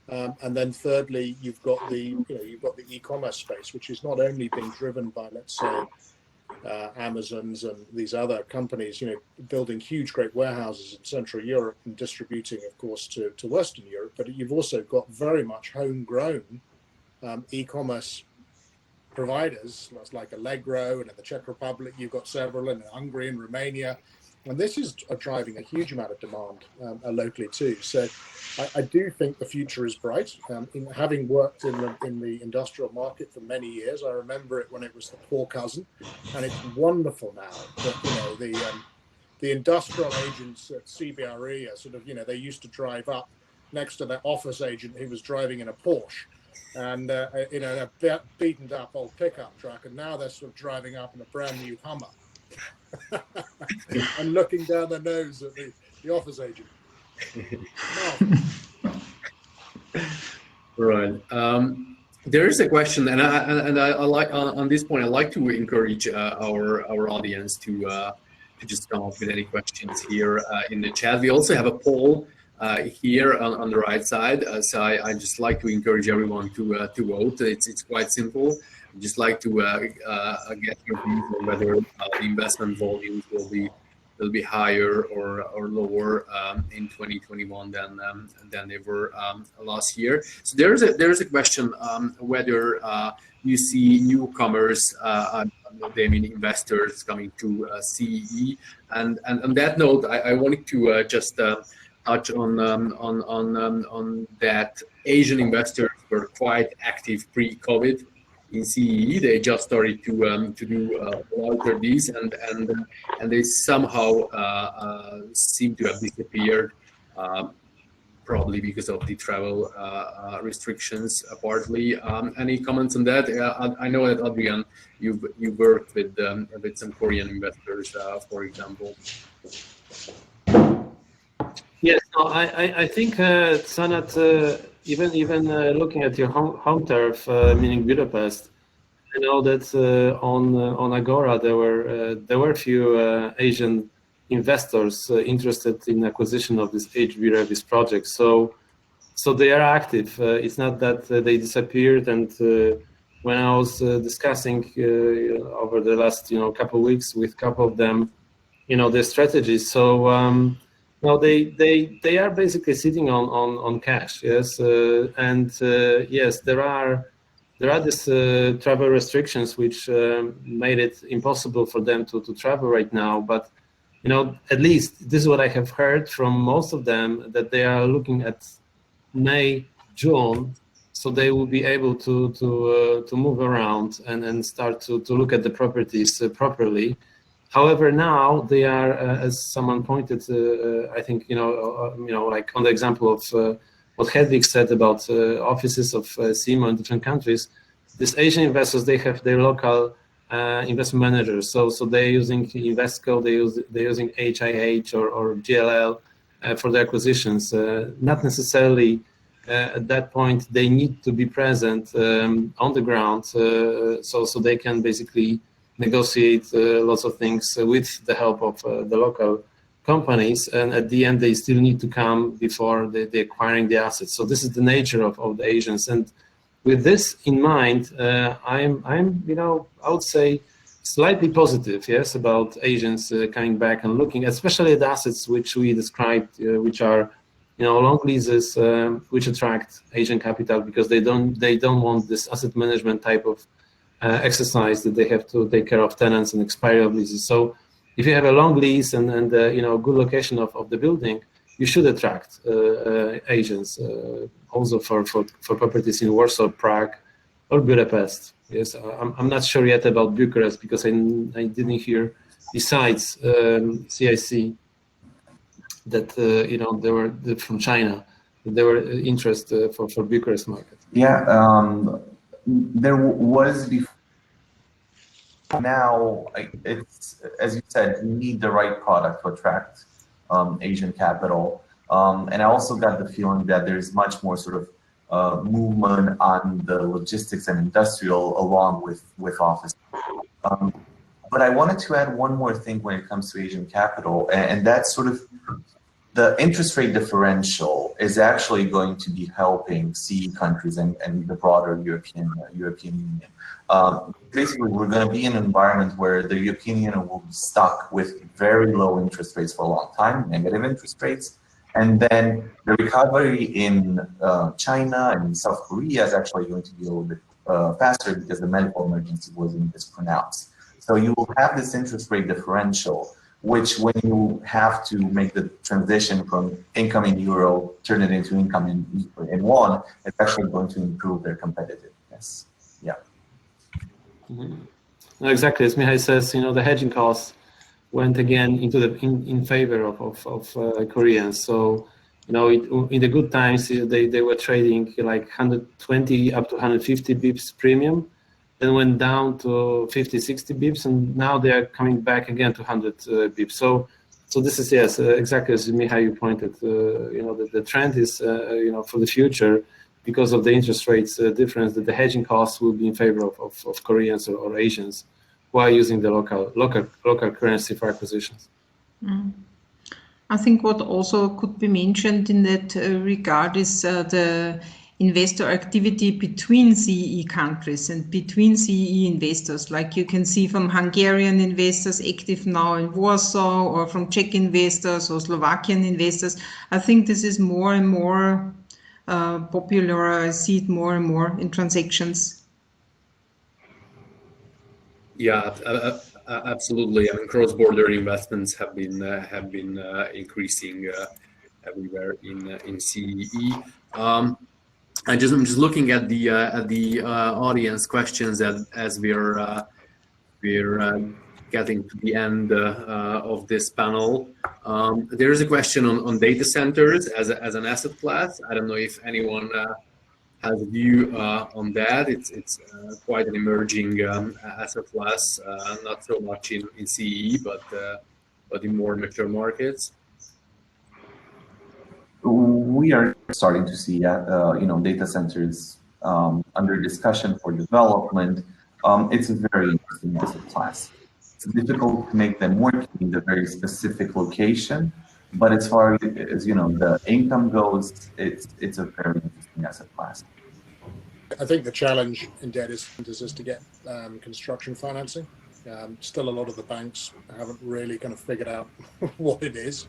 And then thirdly, you've got the e-commerce space, which is not only being driven by, let's say, Amazon's and these other companies, building huge, great warehouses in Central Europe and distributing, of course, to Western Europe, but you've also got very much homegrown e-commerce providers, like Allegro, and in the Czech Republic, you've got several, and in Hungary and Romania. And this is driving a huge amount of demand locally too. So I do think the future is bright. Having worked in the industrial market for many years, I remember it when it was the poor cousin, and it's wonderful now that the industrial agents at CBRE are sort of they used to drive up next to their office agent who was driving in a Porsche and a beaten up old pickup truck, and now they're sort of driving up in a brand new Hummer. And looking down their nose at the office agent. Right. There is a question, and I like on this point. I like to encourage our audience to just come up with any questions here in the chat. We also have a poll here on the right side, so I just like to encourage everyone to vote. It's quite simple. I just like to get your views on whether the investment volumes will be higher or lower in 2021 than they were last year. So there's a question whether you see newcomers, they mean investors coming to CEE, and on that note, I wanted to just touch on that. Asian investors were quite active pre-COVID in CEE. They just started to do larger deals, and they somehow seem to have disappeared, probably because of the travel restrictions, partly. Any comments on that? I know that, Adrian, you worked with some Korean investors, for example. Yes, no, I think Csanád, even looking at your home turf, meaning Budapest, I know that on Agora there were a few Asian investors interested in acquisition of this HB project. So they are active. It's not that they disappeared. And when I was discussing over the last couple of weeks with a couple of them, their strategies. So no, they are basically sitting on cash. Yes, yes, there are these travel restrictions which made it impossible for them to travel right now. But at least this is what I have heard from most of them, that they are looking at May, June, so they will be able to move around and start to look at the properties properly. However, now they are, as someone pointed, I think like on the example of what Hedwig said about offices of Immo in different countries. These Asian investors, they have their local investment managers. So they're using Investco, they're using HIH or GLL for the acquisitions. Not necessarily at that point they need to be present on the ground, so they can basically negotiate lots of things with the help of the local companies, and at the end they still need to come before they're acquiring the assets. So this is the nature of the Asians, and with this in mind, I'm I would say slightly positive, yes, about Asians coming back and looking, especially at the assets which we described, which are long leases, which attract Asian capital because they don't want this asset management type of exercise that they have to take care of tenants and expiry of leases. So if you have a long lease and good location of the building, you should attract Asians also for properties in Warsaw, Prague, or Budapest. Yes, I'm not sure yet about Bucharest because I didn't hear besides CIC that there were from China. There were interest for Bucharest market. Yeah, there was before. Now it's, as you said, you need the right product to attract Asian capital, and I also got the feeling that there's much more sort of movement on the logistics and industrial along with office. But I wanted to add one more thing when it comes to Asian capital, and that's sort of the interest rate differential is actually going to be helping CE countries and the broader European Union. Basically, we're going to be in an environment where the European Union will be stuck with very low interest rates for a long time, negative interest rates, and then the recovery in China and South Korea is actually going to be a little bit faster because the medical emergency wasn't as pronounced. So you will have this interest rate differential, which when you have to make the transition from income in euro, turn it into income in won, it's actually going to improve their competitiveness. Yeah. Mm-hmm. No, exactly, as Mihai says, the hedging costs went again into in favor of Koreans. So, in the good times, they were trading like 120 up to 150 bips premium, then went down to 50, 60 bips, and now they are coming back again to 100 bips. So this is, yes, exactly as Mihai you pointed. The trend is, for the future, because of the interest rates difference, that the hedging costs will be in favor of Koreans or Asians, while using the local currency for acquisitions. I think what also could be mentioned in that regard is the investor activity between CEE countries and between CEE investors. Like you can see from Hungarian investors active now in Warsaw, or from Czech investors or Slovakian investors. I think this is more and more popular. I see it more and more in transactions. Yeah, absolutely. I mean, cross-border investments have been increasing everywhere in CEE. I'm just looking at the audience questions as we're getting to the end of this panel. There is a question on data centers as an asset class. I don't know if anyone has a view on that. It's quite an emerging asset class, not so much in CEE, but in more mature markets. We are starting to see, data centers under discussion for development. It's a very interesting asset class. It's difficult to make them work in the very specific location, but as far as the income goes, it's a very interesting asset class. I think the challenge in data centers is to get construction financing. Still, a lot of the banks haven't really kind of figured out what it is.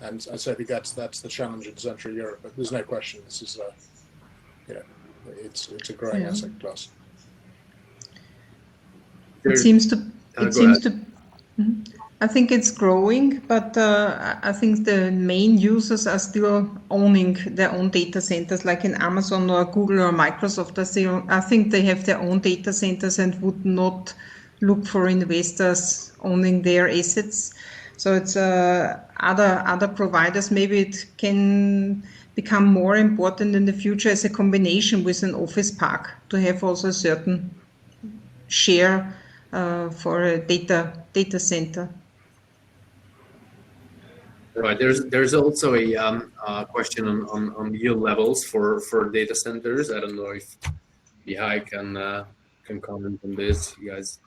And so I think that's the challenge in Central Europe. But there's no question this is it's a growing asset class. It seems to. I think it's growing, but I think the main users are still owning their own data centers, like in Amazon or Google or Microsoft. I think they have their own data centers and would not look for investors owning their assets. So it's other providers. Maybe it can become more important in the future as a combination with an office park to have also a certain share for a data center. Right. There's also a question on yield levels for data centers. I don't know if Mihai can comment on this, you guys.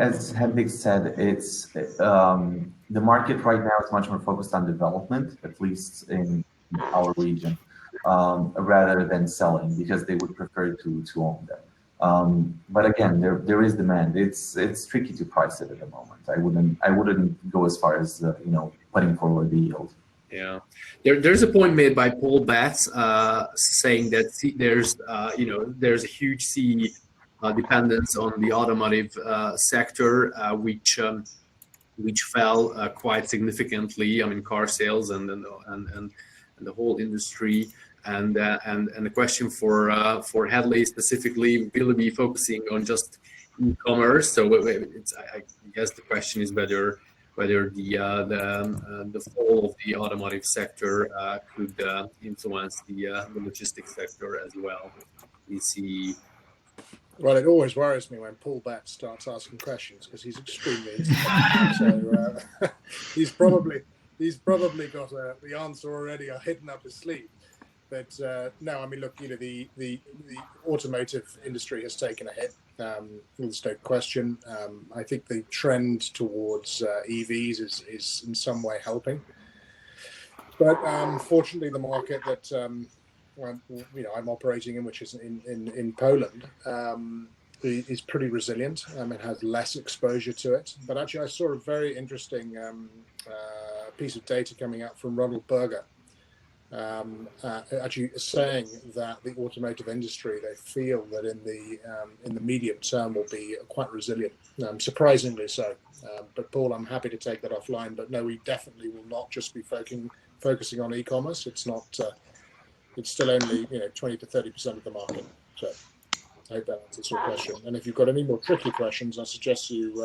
As Hedwig said, it's the market right now is much more focused on development, at least in our region, rather than selling, because they would prefer to own them. But again, there is demand. It's tricky to price it at the moment. I wouldn't go as far as putting forward the yield. Yeah, there's a point made by Paul Batts saying that there's a huge CE dependence on the automotive sector, which fell quite significantly. I mean, car sales and the whole industry. And the question for Hadley specifically, will it be focusing on just e-commerce? So I guess the question is whether the fall of the automotive sector could influence the logistics sector as well. We see. Well, it always worries me when Paul Batts starts asking questions because he's extremely intelligent. So he's probably got the answer already hidden up his sleeve. But no, I mean, look, the automotive industry has taken a hit. There's no question. I think the trend towards EVs is in some way helping. But fortunately, the market that I'm operating in, which is in Poland, is pretty resilient. It has less exposure to it. But actually, I saw a very interesting piece of data coming out from Ronald Berger, actually saying that the automotive industry, they feel that in the medium term will be quite resilient, surprisingly so. But Paul, I'm happy to take that offline. But no, we definitely will not just be focusing on e-commerce. It's not. It's still only 20 to 30% of the market. So I hope that answers your question. And if you've got any more tricky questions, I suggest you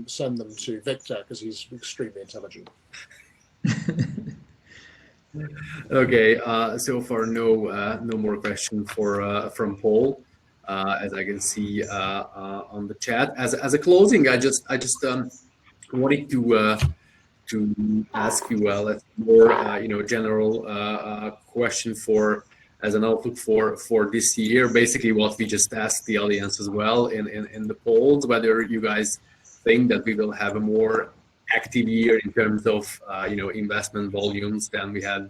send them to Victor because he's extremely intelligent. Okay. So far, no more questions from Paul, as I can see on the chat. As a closing, I just wanted to ask you a more general question as an outlook for this year. Basically, what we just asked the audience as well in the polls, whether you guys think that we will have a more active year in terms of investment volumes than we had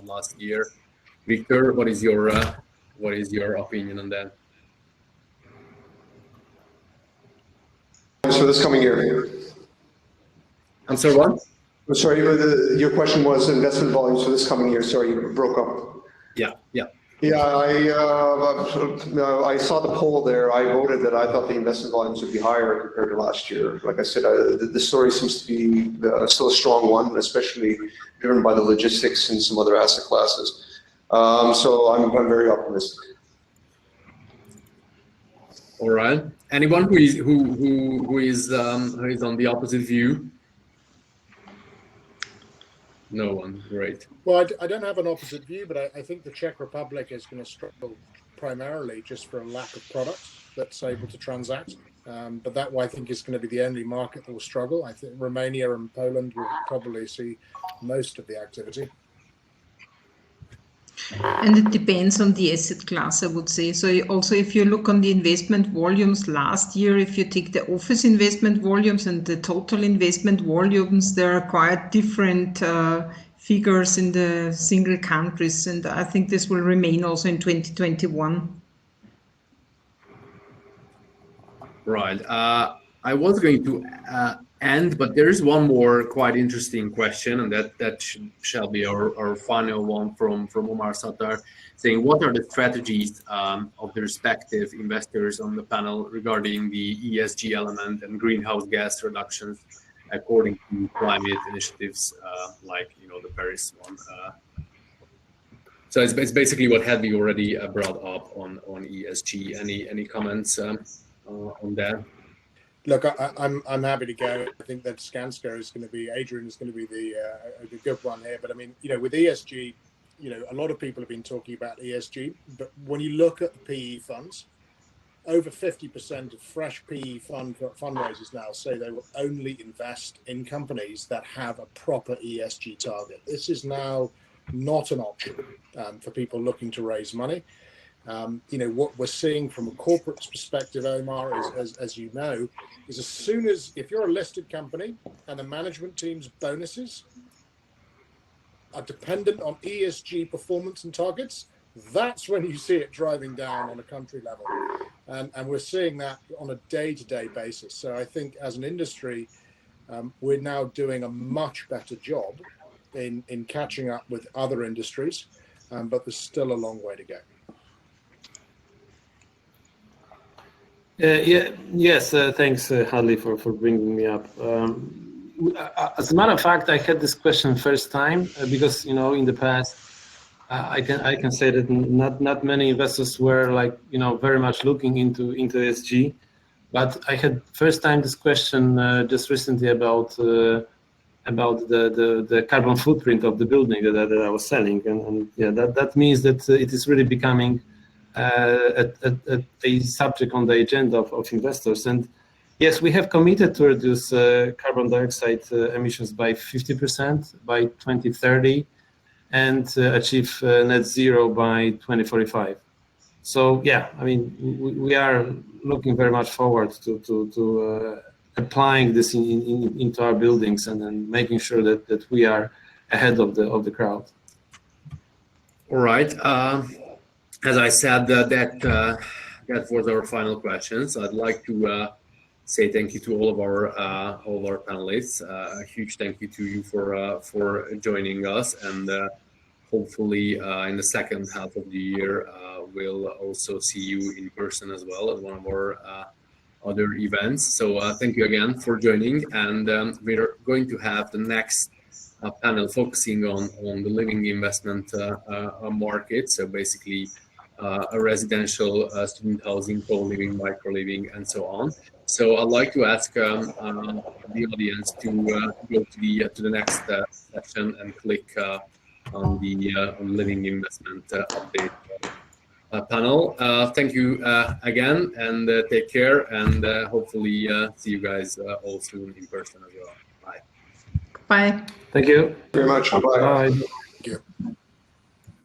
last year. Victor, what is your opinion on that? For this coming year. I'm sorry, what? Sorry, your question was investment volumes for this coming year. Sorry, you broke up. Yeah. Yeah, I saw the poll there. I voted that I thought the investment volumes would be higher compared to last year. Like I said, the story seems to be still a strong one, especially driven by the logistics and some other asset classes. So I'm very optimistic. All right. Anyone who is on the opposite view? No one. Great. Well, I don't have an opposite view, but I think the Czech Republic is going to struggle primarily just for a lack of product that's able to transact. But that, I think, is going to be the only market that will struggle. I think Romania and Poland will probably see most of the activity. And it depends on the asset class, I would say. So also, if you look on the investment volumes last year, if you take the office investment volumes and the total investment volumes, there are quite different figures in the single countries. And I think this will remain also in 2021. Right. I was going to end, but there is one more quite interesting question, and that shall be our final one from Omar Sattar, saying, what are the strategies of the respective investors on the panel regarding the ESG element and greenhouse gas reductions according to climate initiatives like the Paris one? So it's basically what Hedwig already brought up on ESG. Any comments on that? Look, I'm happy to go. I think that Skanska is going to be, Adrian is going to be the good one here. But I mean, with ESG, a lot of people have been talking about ESG. But when you look at the PE funds, over 50% of fresh PE fundraisers now say they will only invest in companies that have a proper ESG target. This is now not an option for people looking to raise money. What we're seeing from a corporate perspective, Omar, is, as you know, is as soon as, if you're a listed company and the management team's bonuses are dependent on ESG performance and targets, that's when you see it driving down on a country level. And we're seeing that on a day-to-day basis. So I think as an industry, we're now doing a much better job in catching up with other industries, but there's still a long way to go. Yes, thanks, Hadley, for bringing me up. As a matter of fact, I had this question first time because in the past, I can say that not many investors were very much looking into ESG, but I had first time this question just recently about the carbon footprint of the building that I was selling, and yeah, that means that it is really becoming a subject on the agenda of investors. And yes, we have committed to reduce carbon dioxide emissions by 50% by 2030 and achieve net zero by 2045. So yeah, I mean, we are looking very much forward to applying this into our buildings and then making sure that we are ahead of the crowd. All right. As I said, that was our final questions. I'd like to say thank you to all of our panelists. A huge thank you to you for joining us, and hopefully in the second half of the year we'll also see you in person as well at one of our other events. So thank you again for joining, and we're going to have the next panel focusing on the living investment market. So basically a residential, student housing, co-living, micro-living, and so on. So I'd like to ask the audience to go to the next section and click on the living investment update panel. Thank you again, and take care, and hopefully see you guys all soon in person as well. Bye. Bye. Thank you. Very much. Bye. Bye.